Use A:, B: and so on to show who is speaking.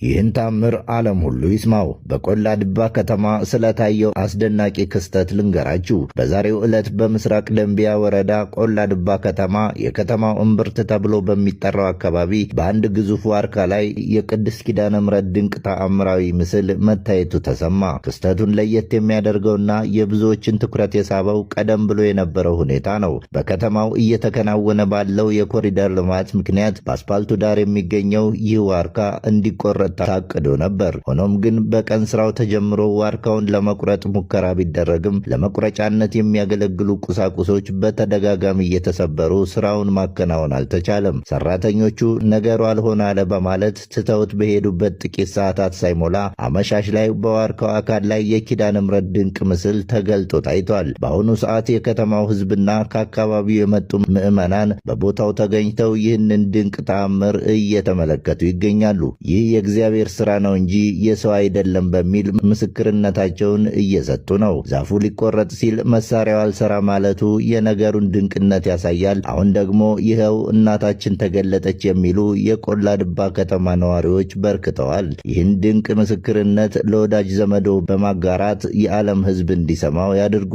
A: ይህን ታምር ዓለም ሁሉ ይስማው። በቆላ ድባ ከተማ ስለታየው አስደናቂ ክስተት ልንገራችሁ። በዛሬው ዕለት በምስራቅ ደንቢያ ወረዳ ቆላ ድባ ከተማ የከተማው እምብርት ተብሎ በሚጠራው አካባቢ በአንድ ግዙፍ ዋርካ ላይ የቅድስት ኪዳነ ምሕረት ድንቅ ተአምራዊ ምስል መታየቱ ተሰማ። ክስተቱን ለየት የሚያደርገውና የብዙዎችን ትኩረት የሳበው ቀደም ብሎ የነበረው ሁኔታ ነው። በከተማው እየተከናወነ ባለው የኮሪደር ልማት ምክንያት በአስፓልቱ ዳር የሚገኘው ይህ ዋርካ እንዲቆረጥ ታቅዶ ነበር። ሆኖም ግን በቀን ስራው ተጀምሮ ዋርካውን ለመቁረጥ ሙከራ ቢደረግም ለመቁረጫነት የሚያገለግሉ ቁሳቁሶች በተደጋጋሚ እየተሰበሩ ስራውን ማከናወን አልተቻለም። ሰራተኞቹ ነገሩ አልሆነ አለ በማለት ትተውት በሄዱበት ጥቂት ሰዓታት ሳይሞላ አመሻሽ ላይ በዋርካው አካል ላይ የኪዳነ ምሕረት ድንቅ ምስል ተገልጦ ታይቷል። በአሁኑ ሰዓት የከተማው ሕዝብና ከአካባቢው የመጡ ምዕመናን በቦታው ተገኝተው ይህንን ድንቅ ተአምር እየተመለከቱ ይገኛሉ። ይህ የእግዚአብሔር ሥራ ነው እንጂ የሰው አይደለም በሚል ምስክርነታቸውን እየሰጡ ነው። ዛፉ ሊቆረጥ ሲል መሳሪያው አልሰራ ማለቱ የነገሩን ድንቅነት ያሳያል። አሁን ደግሞ ይኸው እናታችን ተገለጠች የሚሉ የቆላ ድባ ከተማ ነዋሪዎች በርክተዋል። ይህን ድንቅ ምስክርነት ለወዳጅ ዘመዶ በማጋራት የዓለም ሕዝብ እንዲሰማው ያድርጉ።